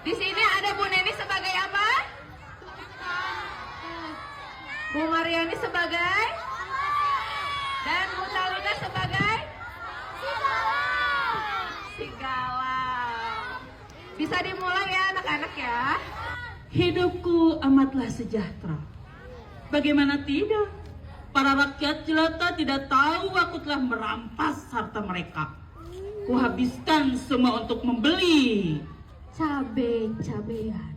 Di sini ada Bu Neni sebagai apa? Bu Mariani sebagai? Dan Bu Talita sebagai? Sigala. Bisa dimulai ya anak-anak ya. Hidupku amatlah sejahtera. Bagaimana tidak? Para rakyat jelata tidak tahu aku telah merampas harta mereka. Kuhabiskan semua untuk membeli Cabe-cabean.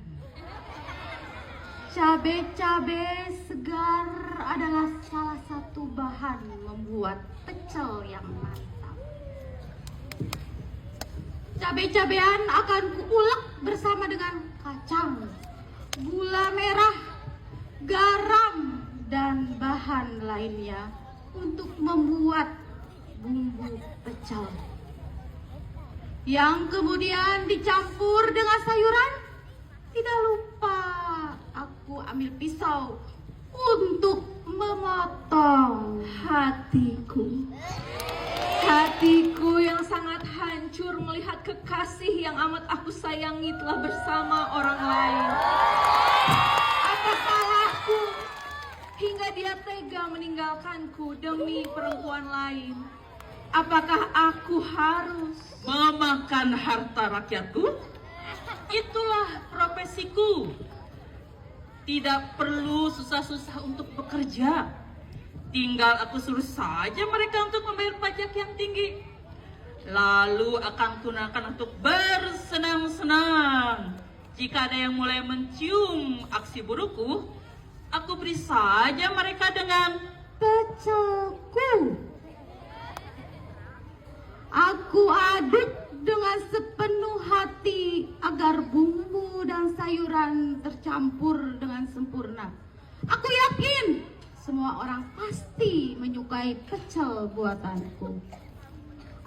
Cabe-cabe segar adalah salah satu bahan membuat pecel yang mantap. Cabe-cabean akan kuulek bersama dengan kacang, gula merah, garam, dan bahan lainnya untuk membuat bumbu pecel, yang kemudian dicampur dengan sayuran. Tidak lupa aku ambil pisau untuk memotong hatiku. Hatiku yang sangat hancur melihat kekasih yang amat aku sayangi telah bersama orang lain. Apa salahku hingga dia tega meninggalkanku demi perempuan lain? Apakah aku harus memakan harta rakyatku? Itulah profesiku. Tidak perlu susah-susah untuk bekerja. Tinggal aku suruh saja mereka untuk membayar pajak yang tinggi. Lalu akan gunakan untuk bersenang-senang. Jika ada yang mulai mencium aksi burukku, aku beri saja mereka dengan Pecelku. Aku aduk dengan sepenuh hati agar bumbu dan sayuran tercampur dengan sempurna. Aku yakin semua orang pasti menyukai pecel buatanku.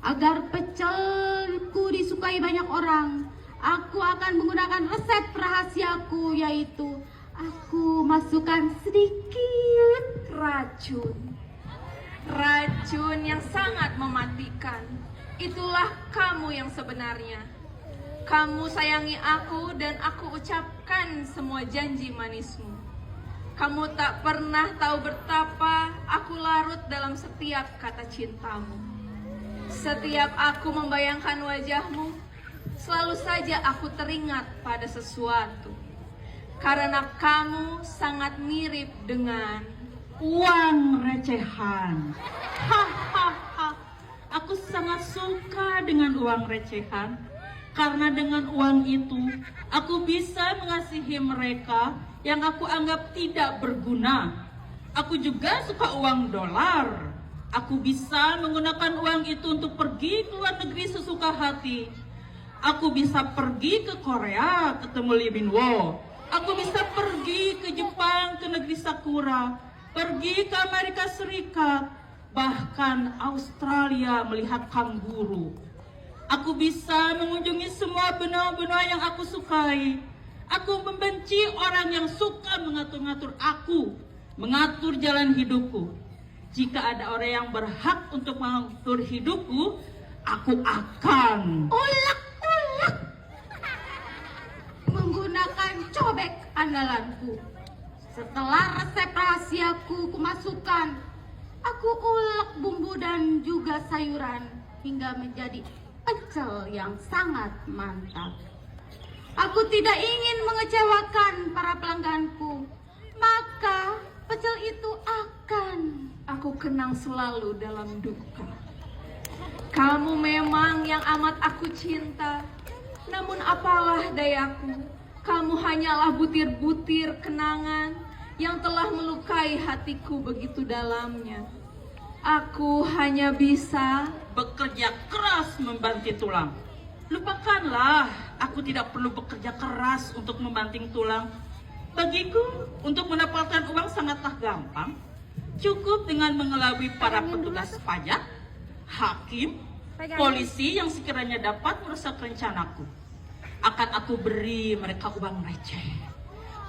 Agar pecelku disukai banyak orang, aku akan menggunakan resep rahasiaku, yaitu aku masukkan sedikit racun? Racun yang sangat mematikan. Itulah kamu yang sebenarnya. Kamu sayangi aku dan aku ucapkan semua janji manismu. Kamu tak pernah tahu betapa aku larut dalam setiap kata cintamu. Setiap aku membayangkan wajahmu, selalu saja aku teringat pada sesuatu. Karena kamu sangat mirip dengan uang recehan. Hahaha. Aku sangat suka dengan uang recehan. Karena dengan uang itu, aku bisa mengasihi mereka yang aku anggap tidak berguna. Aku juga suka uang dolar. Aku bisa menggunakan uang itu untuk pergi ke luar negeri sesuka hati. Aku bisa pergi ke Korea ketemu Lee Min Ho. Aku bisa pergi ke Jepang, ke negeri Sakura. Pergi ke Amerika Serikat. Bahkan Australia melihat kanguru. Aku bisa mengunjungi semua benua-benua yang aku sukai. Aku membenci orang yang suka mengatur-ngatur aku, mengatur jalan hidupku. Jika ada orang yang berhak untuk mengatur hidupku, aku akan ulek-ulek menggunakan cobek andalanku. Setelah resep rahasiaku kumasukkan, aku ulek bumbu dan juga sayuran hingga menjadi pecel yang sangat mantap. Aku tidak ingin mengecewakan para pelangganku, maka pecel itu akan aku kenang selalu dalam duka. Kamu memang yang amat aku cinta. Namun apalah dayaku, kamu hanyalah butir-butir kenangan yang telah melukai hatiku begitu dalamnya. Aku hanya bisa bekerja keras membanting tulang. Lupakanlah, aku tidak perlu bekerja keras untuk membanting tulang. Bagiku, untuk mendapatkan uang sangatlah gampang. Cukup dengan mengelabui para petugas pajak, hakim, polisi yang sekiranya dapat merusak rencanaku. Akan aku beri mereka uang receh.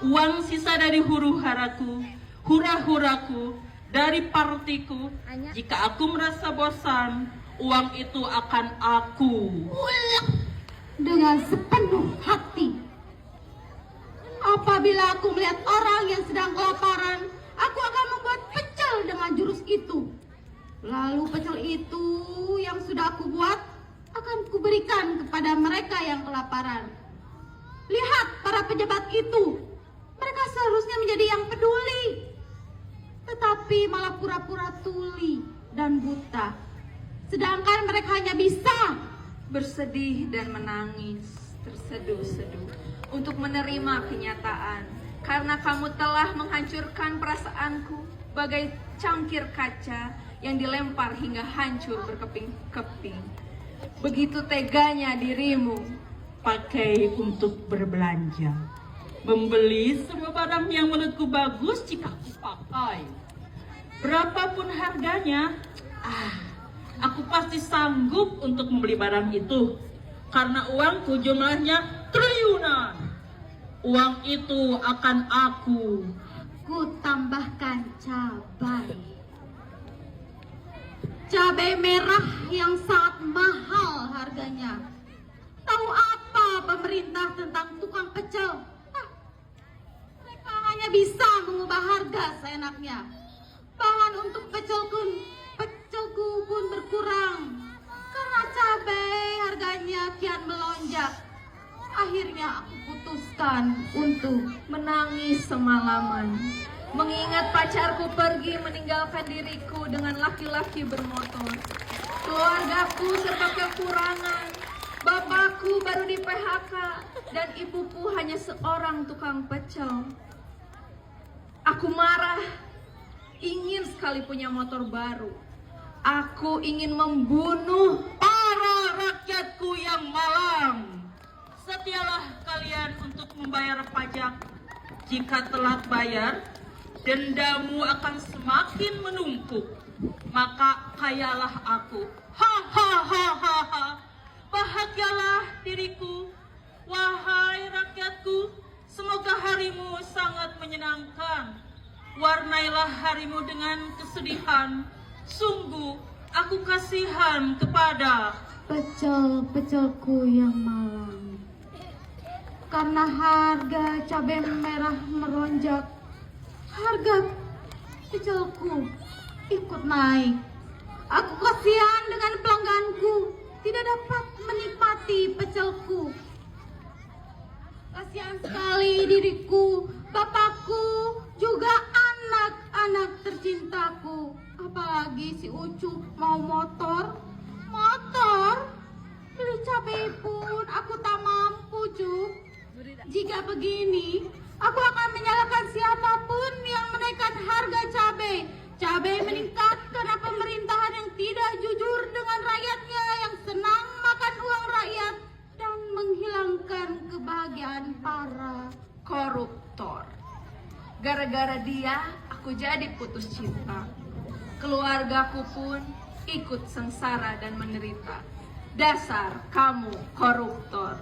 Uang sisa dari huru-haraku, hura-huraku, dari partiku. Jika aku merasa bosan, uang itu akan aku ulek dengan sepenuh hati Apabila aku melihat orang yang sedang kelaparan, aku akan membuat pecel dengan jurus itu. Lalu pecel itu yang sudah aku buat akan kuberikan kepada mereka yang kelaparan. Lihat para pejabat itu, mereka seharusnya menjadi yang peduli, tetapi malah pura-pura tuli dan buta. Sedangkan mereka hanya bisa bersedih dan menangis, terseduh-seduh untuk menerima kenyataan. Karena kamu telah menghancurkan perasaanku bagai cangkir kaca yang dilempar hingga hancur berkeping-keping. Begitu teganya dirimu. Pakai untuk berbelanja, membeli semua barang yang menurutku bagus jika aku pakai. Berapapun harganya, aku pasti sanggup untuk membeli barang itu. Karena uangku jumlahnya triliunan. Uang itu akan aku tambahkan cabai. Cabai merah yang sangat mahal harganya. Tahu apa pemerintah tentang tukang pecel? Mereka hanya bisa mengubah harga seenaknya. Bahan untuk pecelku pun berkurang karena cabai harganya kian melonjak. Akhirnya aku putuskan untuk Menangis semalaman, mengingat pacarku pergi meninggalkan diriku dengan laki-laki bermotor. Keluargaku serba kekurangan. Bapakku baru di PHK dan ibuku hanya seorang tukang pecel. Aku marah, ingin sekali punya motor baru. Aku ingin membunuh para rakyatku yang malang. Setialah kalian untuk membayar pajak. Jika telat bayar, dendamu akan semakin menumpuk. Maka kayalah aku. Bahagialah diriku, wahai rakyatku. Semoga harimu sangat menyenangkan. Warnailah harimu dengan kesedihan. Sungguh, aku kasihan kepada pecel-pecelku yang malang. Karena harga cabai merah melonjak, harga pecelku ikut naik. Aku kasihan dengan pelangganku, tidak dapat menikmati pecelku. Kasihan sekali diriku, bapakku, juga anak-anak tercintaku. Apalagi si Ucup mau motor. Beli cabai pun aku tak mampu, Cup. Jika begini, aku akan menyalahkan siapapun yang menaikkan harga cabai. Cabai meningkat karena pemerintahan yang tidak jujur dengan rakyatnya, yang senang makan uang rakyat dan menghilangkan kebahagiaan para koruptor. Gara-gara dia, aku jadi putus cinta. Keluargaku pun ikut sengsara dan menderita. Dasar kamu koruptor.